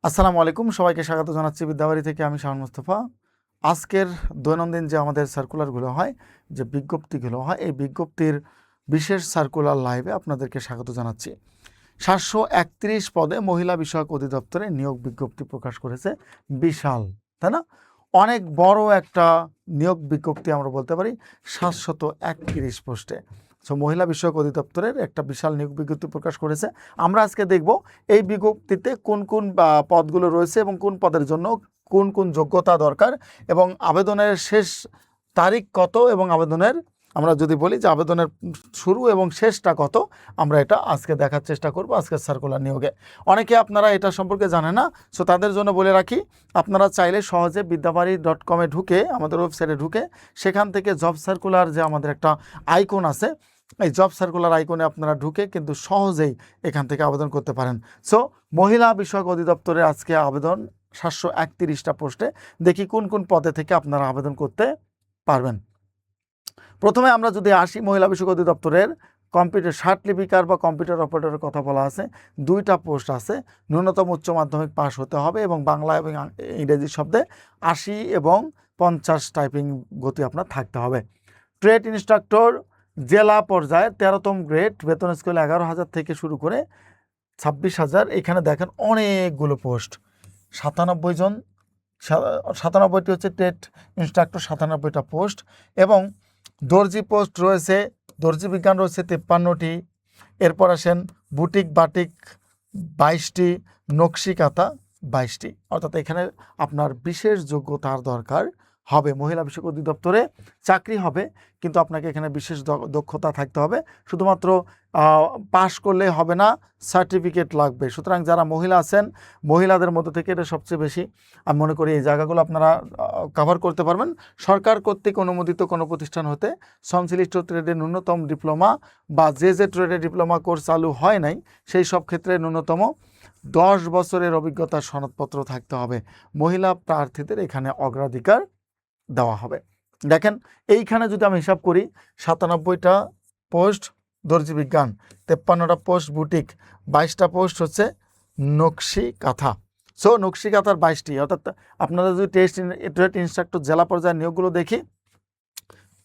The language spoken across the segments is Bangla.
আসসালামু আলাইকুম, সবাইকে স্বাগত জানাচ্ছি বিদ্যাবাড়ি থেকে। আমি শাওন মুস্তফা। আজকের দৈনন্দিন যে আমাদের সার্কুলারগুলো হয়, যে বিজ্ঞপ্তিগুলো হয়, এই বিজ্ঞপ্তির বিশেষ সার্কুলার লাইভে আপনাদেরকে স্বাগত জানাচ্ছি। 731 পদে মহিলা বিষয়ক অধিদপ্তরে নিয়োগ বিজ্ঞপ্তি প্রকাশ করেছে। বিশাল, তাই না? অনেক বড় একটা নিয়োগ বিজ্ঞপ্তি আমরা বলতে পারি। 731 পোস্টে মহিলা বিষয়ক অধিদপ্তরের একটা বিশাল নিয়োগ বিজ্ঞপ্তি প্রকাশ করেছে। আমরা আজকে দেখব এই বিজ্ঞপ্তিতে কোন কোন পদগুলো রয়েছে এবং কোন পদের জন্য কোন কোন যোগ্যতা দরকার এবং আবেদনের শেষ তারিখ কত, এবং আবেদনের আমরা যদি বলি যে আবেদনের শুরু এবং শেষটা কত, আমরা এটা আজকে দেখার চেষ্টা করব আজকের সার্কুলার নিয়োগে। অনেকে আপনারা এটা সম্পর্কে জানে না, সো তাদের জন্য বলে রাখি, আপনারা চাইলে সহজে বিদ্যাবাড়ি.com-এ ঢুকে, আমাদের ওয়েবসাইটে ঢুকে, সেখান থেকে জব সার্কুলার যে আমাদের একটা আইকন আছে, এই জব সার্কুলার আইকনে আপনারা ঢুকে কিন্তু সহজেই এখান থেকে আবেদন করতে পারেন। সো মহিলা বিষয়ক অধিদপ্তরে আজকে আবেদন 731টা পোস্টে। দেখি কোন কোন পদে থেকে আপনারা আবেদন করতে পারবেন। প্রথমে আমরা যদি আসি, মহিলা বিষয়ক অধিদপ্তরের কম্পিউটার সার্টিফিকার বা কম্পিউটার অপারেটরের কথা বলা আছে। 2টা পোস্ট আছে। ন্যূনতম উচ্চ মাধ্যমিক পাস হতে হবে এবং বাংলা এবং ইংরেজি শব্দে 80 এবং 50 টাইপিং গতি আপনার থাকতে হবে। ট্রেড ইনস্ট্রাক্টর জেলা পর্যায়ে 13তম গ্রেড, বেতন স্কেল 11,000 থেকে শুরু করে 26,000। এখানে দেখেন অনেকগুলো পোস্ট, 97 জন, 97টি হচ্ছে ট্রেড ইনস্ট্রাক্টর, 97টা পোস্ট। এবং দর্জি পোস্ট রয়েছে, দর্জি বিজ্ঞান রয়েছে 53টি। এরপর আসেন বুটিক বাটিক 22টি, নকশি কাঁথা 22টি। অর্থাৎ এখানে আপনার বিশেষ যোগ্যতার দরকার হবে। মহিলা বিষয়ক অধিদপ্তরে চাকরি হবে, কিন্তু আপনাকে এখানে বিশেষ দক্ষতা থাকতে হবে। শুধুমাত্র পাশ করলে হবে না, সার্টিফিকেট লাগবে। সুতরাং যারা মহিলা আছেন, মহিলাদের মধ্যে থেকে এটা সবচেয়ে বেশি, আমি মনে করি এই জায়গাগুলো আপনারা কভার করতে পারবেন। সরকার কর্তৃক অনুমোদিত কোনো প্রতিষ্ঠান হতে সংশ্লিষ্ট ট্রেডে ন্যূনতম ডিপ্লোমা বা যে ট্রেডে ডিপ্লোমা কোর্স চালু হয় নাই, সেই সব ক্ষেত্রে ন্যূনতম 10 বছরের অভিজ্ঞতার সনদপত্র থাকতে হবে। মহিলা প্রার্থীদের এখানে অগ্রাধিকার দেওয়া হবে। দেখেন এইখানে যদি আমি হিসাব করি, 97টা পোস্ট দর্জি বিজ্ঞান, 53টা পোস্ট বুটিক, 22টা পোস্ট হচ্ছে নকশি কাঁথা। সো নকশি কাঁথার 22টি। অর্থাৎ আপনারা যদি ট্রেড ইনস্ট্রাক্টর জেলা পর্যায়ের নিয়োগগুলো দেখি,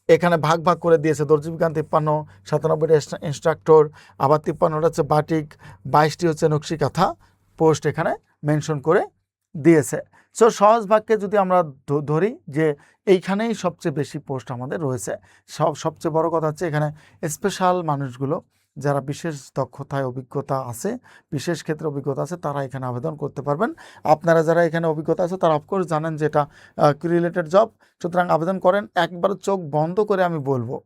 এখানে ভাগ ভাগ করে দিয়েছে। দর্জি বিজ্ঞান 53, 97টা ইনস্ট্রাক্টর, আবার 53টা হচ্ছে বাটিক, 22টি হচ্ছে নকশি কাঁথা পোস্ট এখানে মেনশন করে দিয়েছে। সো সহজ বাক্যে যদি আমরা ধরি যে এইখানেই সবচেয়ে বেশি পোস্ট আমাদের রয়েছে। সবচেয়ে বড় কথা হচ্ছে এখানে স্পেশাল মানুষগুলো, যারা বিশেষ দক্ষতায় অভিজ্ঞতা আছে, বিশেষ ক্ষেত্রে অভিজ্ঞতা আছে, তারা এখানে আবেদন করতে পারবেন। আপনারা যারা এখানে অভিজ্ঞতা আছে তারা অফকোর্স জানেন যে এটা রিলেটেড জব, সুতরাং আবেদন করেন। একবার চোখ বন্ধ করে আমি বলবো,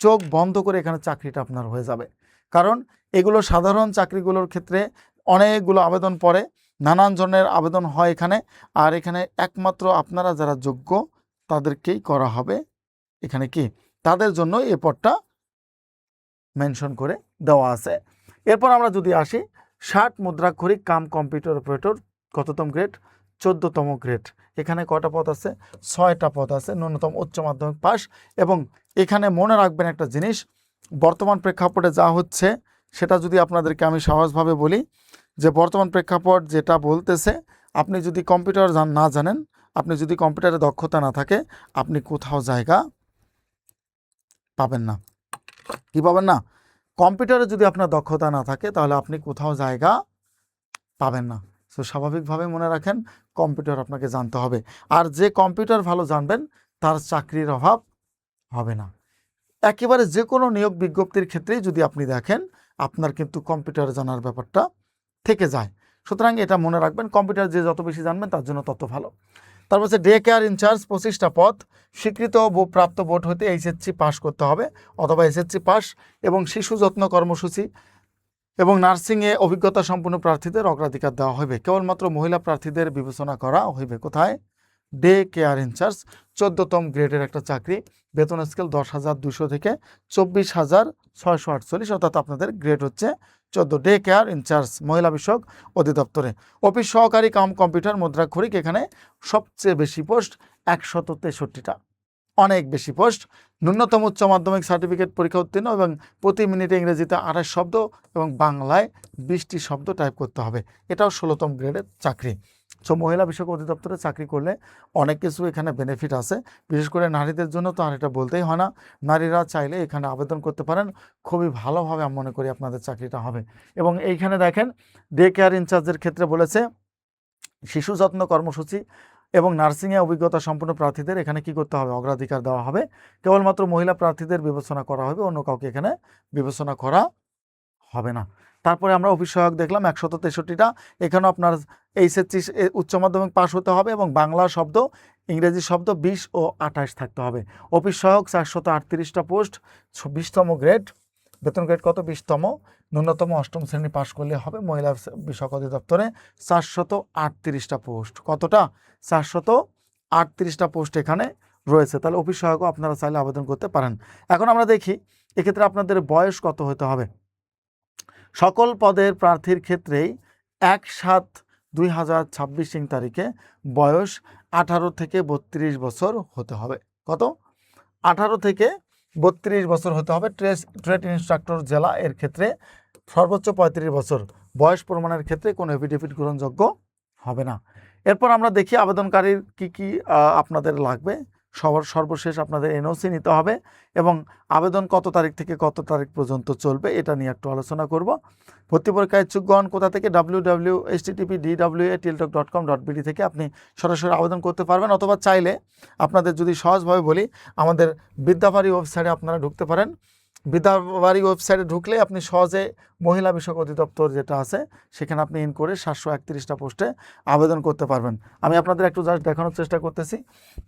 চোখ বন্ধ করে এখানে চাকরিটা আপনার হয়ে যাবে। কারণ এগুলো সাধারণ চাকরিগুলোর ক্ষেত্রে অনেকগুলো আবেদন পড়ে, নানান ধরনের আবেদন হয় এখানে। আর এখানে একমাত্র আপনারা যারা যোগ্য তাদেরকেই করা হবে। এখানে কি তাদের জন্য এই পদটা মেনশন করে দেওয়া আছে। এরপর আমরা যদি আসি, 60 মুদ্রাক্ষরিক কাম কম্পিউটার অপারেটর, কততম গ্রেড? 14তম গ্রেড। এখানে কয়টা পদ আছে? 6টা পদ আছে। ন্যূনতম উচ্চ মাধ্যমিক পাস। এবং এখানে মনে রাখবেন একটা জিনিস, বর্তমান প্রেক্ষাপটে যা হচ্ছে সেটা যদি আপনাদেরকে আমি সহজভাবে বলি, যে বর্তমান প্রেক্ষাপট যেটা বলতেছে, আপনি যদি কম্পিউটার না জানেন, আপনি যদি কম্পিউটারে দক্ষতা না থাকে, আপনি কোথাও জায়গা পাবেন না। কি পাবেন না? কম্পিউটারে যদি আপনার দক্ষতা না থাকে তাহলে আপনি কোথাও জায়গা পাবেন না। তো স্বাভাবিকভাবে মনে রাখেন, কম্পিউটার আপনাকে জানতে হবে। আর যে কম্পিউটার ভালো জানবেন তার চাকরির অভাব হবে না। একেবারে যে কোনো নিয়োগ বিজ্ঞপ্তির ক্ষেত্রেই যদি আপনি দেখেন, আপনার কিন্তু কম্পিউটার জানার ব্যাপারটা থেকে যায়। সুতরাং এটা মনে রাখবেন, কম্পিউটার যে যত বেশি জানবেন তার জন্য তত ভালো। তারপর হচ্ছে ডে কেয়ার ইনচার্জ, 25টা পদ। স্বীকৃত প্রাপ্ত বোর্ড হতে এইচএসসি পাস করতে হবে অথবা এসএসসি পাস। এবং শিশু যত্ন কর্মসূচি এবং নার্সিংয়ে অভিজ্ঞতা সম্পন্ন প্রার্থীদের অগ্রাধিকার দেওয়া হবে। কেবলমাত্র মহিলা প্রার্থীদের বিবেচনা করা হইবে। কোথায়? ডে কেয়ার ইনচার্জ, 14তম গ্রেডের একটা চাকরি। বেতন স্কেল 10,200 থেকে 24,648। অর্থাৎ আপনাদের গ্রেড হচ্ছে 14। ডে কেয়ার ইনচার্জ মহিলা বিষয়ক অধিদপ্তরে। অফিস সহকারী কাম কম্পিউটার মুদ্রাক্ষরিক, এখানে সবচেয়ে বেশি পোস্ট 163টা। অনেক বেশি পোস্ট। ন্যূনতম উচ্চ মাধ্যমিক সার্টিফিকেট পরীক্ষা উত্তীর্ণ এবং প্রতি মিনিটে ইংরেজিতে 28 শব্দ এবং বাংলায় 20টি শব্দ টাইপ করতে হবে। এটাও 16তম গ্রেডের চাকরি। সো মহিলা বিষয়ক অধিদপ্তরে চাকরি করলে অনেক কিছু এখানে বেনিফিট আছে, বিশেষ করে নারীদের জন্য তো আর এটা বলতেই হয় না। নারীরা চাইলে এখানে আবেদন করতে পারেন, খুবই ভালোভাবে আমি মনে করি আপনাদের চাকরিটা হবে। এবং এইখানে দেখেন ডে কেয়ার ইনচার্জের ক্ষেত্রে বলেছে শিশু যত্ন কর্মসূচি এবং নার্সিংয়ে অভিজ্ঞতা সম্পন্ন প্রার্থীদের এখানে কি করতে হবে, অগ্রাধিকার দেওয়া হবে। কেবলমাত্র মহিলা প্রার্থীদের বিবেচনা করা হবে, অন্য কাউকে এখানে বিবেচনা করা হবে না। তারপরে আমরা অফিস সহায়ক দেখলাম 163টা। এখানেও আপনার এইচএসসি উচ্চ মাধ্যমিক পাস হতে হবে এবং বাংলা শব্দ ইংরেজি শব্দ 20 ও 28 থাকতে হবে। অফিস সহায়ক 438টা পোস্ট, 20তম গ্রেড, বেতন গ্রেড কত, 20তম, ন্যূনতম 8ম শ্রেণী পাশ করলে হবে। মহিলা বিষয়ক অধিদপ্তরে 438টা পোস্ট, কতটা, 438টা পোস্ট এখানে রয়েছে। তাহলে অফিস সহায়কও আপনারা চাইলে আবেদন করতে পারেন। এখন আমরা দেখি এক্ষেত্রে আপনাদের বয়স কত হতে হবে। সকল পদের প্রার্থীর ক্ষেত্রেই 1/7/2026 তারিখে বয়স 18 থেকে 32 বছর হতে হবে। কত, 18 থেকে 32 বছর হতে হবে। ট্রেড ইনস্ট্রাক্টর জেলা এর ক্ষেত্রে সর্বোচ্চ 35 বছর। বয়স প্রমাণের ক্ষেত্রে কোনো এফিডেভিট গ্রহণযোগ্য হবে না। এরপর আমরা দেখি আবেদনকারীর কি আপনাদের লাগবে। সর্বশেষ আপনাদের এনওসি নিতে হবে এবং আবেদন কত তারিখ থেকে কত তারিখ পর্যন্ত চলবে এটা নিয়ে একটু আলোচনা করব। ভর্তি পরীক্ষায় ইচ্ছুকগণ কোথা থেকে, www.http://dwa.tiltok.com.bd থেকে আপনি সরাসরি আবেদন করতে পারবেন, অথবা চাইলে আপনাদের যদি সহজভাবে বলি আমাদের বিদ্যাবাড়ি ওয়েবসাইটে আপনারা ঢুকতে পারেন। বিদ্যাবাড়ি ওয়েবসাইটে ঢুকলে আপনি সহজে মহিলা বিষয়ক অধিদপ্তর যেটা আছে সেখানে আপনি ইন করে 731টা পোস্টে আবেদন করতে পারবেন। আমি আপনাদের একটু জাস্ট দেখানোর চেষ্টা করতেছি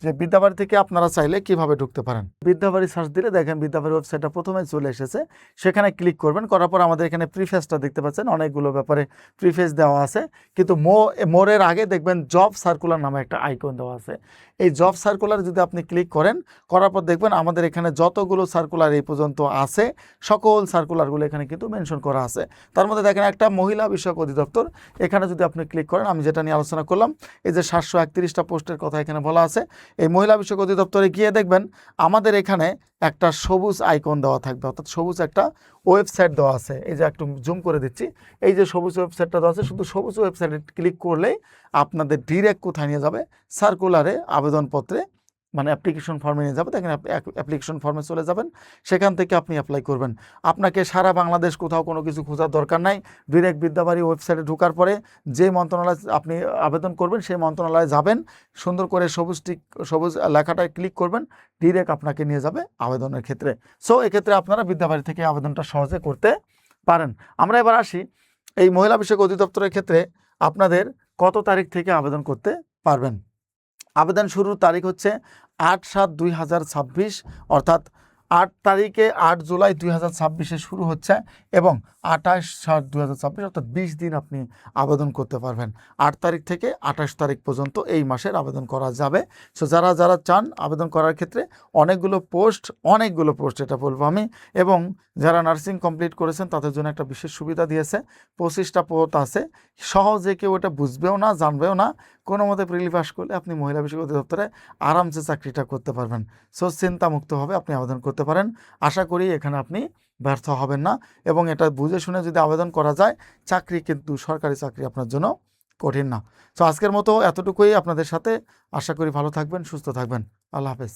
যে বিদ্যাবাড়ি থেকে আপনারা চাইলে কিভাবে ঢুকতে পারেন। বিদ্যাবাড়ি সার্চ দিলে দেখেন বিদ্যাবাড়ি ওয়েবসাইটটা প্রথমে চলে এসেছে, সেখানে ক্লিক করবেন। করার পর আমাদের এখানে প্রিফেসটা দেখতে পাচ্ছেন, অনেকগুলো ব্যাপারে প্রিফেস দেওয়া আছে, কিন্তু মোরের আগে দেখবেন জব সার্কুলার নামে একটা আইকন দেওয়া আছে। এই জব সার্কুলার যদি আপনি ক্লিক করেন, করার পর দেখবেন আমাদের এখানে যতগুলো সার্কুলার এই পর্যন্ত আছে সকল সার্কুলারগুলো এখানে কিন্তু মেনশন করা আছে। তার মধ্যে দেখেন একটা মহিলা বিষয়ক অধিদপ্তর, এখানে যদি আপনি ক্লিক করেন, আমি যেটা নিয়ে আলোচনা করলাম এই যে 731টা পোস্টের কথা এখানে বলা আছে, এই মহিলা বিষয়ক অধিদপ্তরে গিয়ে দেখবেন আমাদের এখানে একটা সবুজ আইকন দেওয়া থাকবে, অর্থাৎ সবুজ একটা ওয়েবসাইট দেওয়া আছে। এই যে একটু জুম করে দিচ্ছি, এই যে সবুজ ওয়েবসাইটটা দেওয়া আছে, শুধু সবুজ ওয়েবসাইটে ক্লিক করলেই আপনাদের ডিরেক্ট কোথায় নিয়ে যাবে, সার্কুলারে আবেদনপত্রে মানে অ্যাপ্লিকেশন ফর্মে নিয়ে যাবে। দেখেন অ্যাপ্লিকেশন ফর্মে চলে যাবেন, সেখান থেকে আপনি অ্যাপ্লাই করবেন। আপনাকে সারা বাংলাদেশ কোথাও কোনো কিছু খোঁজার দরকার নাই। ডিরেক্ট বিদ্যাবাড়ি ওয়েবসাইটে ঢোকার পরে যে মন্ত্রণালয় আপনি আবেদন করবেন সেই মন্ত্রণালয়ে যাবেন, সুন্দর করে সবুজ লেখাটায় ক্লিক করবেন, ডিরেক্ট আপনাকে নিয়ে যাবে আবেদনের ক্ষেত্রে। সো এক্ষেত্রে আপনারা বিদ্যাবাড়ি থেকে আবেদনটা সহজে করতে পারেন। আমরা এবার আসি এই মহিলা বিষয়ক অধিদপ্তরের ক্ষেত্রে আপনাদের কত তারিখ থেকে আবেদন করতে পারবেন। আবেদন শুরুর তারিখ হচ্ছে 8/7/2026, অর্থাৎ 8 তারিখে 8 জুলাই 2026 শুরু হচ্ছে এবং 28/7/2026 অর্থাৎ 20 দিন আপনি আবেদন করতে পারবেন। 8 তারিখ থেকে 28 তারিখ পর্যন্ত এই মাসের আবেদন করা যাবে। সো যারা চান আবেদন করার ক্ষেত্রে অনেকগুলো পোস্ট এটা বলবো আমি, এবং যারা নার্সিং কমপ্লিট করেছেন তাদের জন্য একটা বিশেষ সুবিধা দিয়েছে, 25টা পদ আছে, সহজে কেউ এটা বুঝবেও না জানবেও না, কোনো মতে প্রিলি পাস করলে আপনি মহিলা বিষয়ক অধিদপ্তরে আরামসে চাকরিটা করতে পারবেন। সো চিন্তামুক্তভাবে আপনি আবেদন করতে পারেন। আশা করি এখানে আপনি ব্যর্থ হবেন না, এবং এটা বুঝে শুনে যদি আবেদন করা যায় চাকরি কিন্তু সরকারি চাকরি আপনার জন্য কঠিন না। সো আজকের মতো এতটুকুই আপনাদের সাথে, আশা করি ভালো থাকবেন, সুস্থ থাকবেন। আল্লাহ হাফেজ।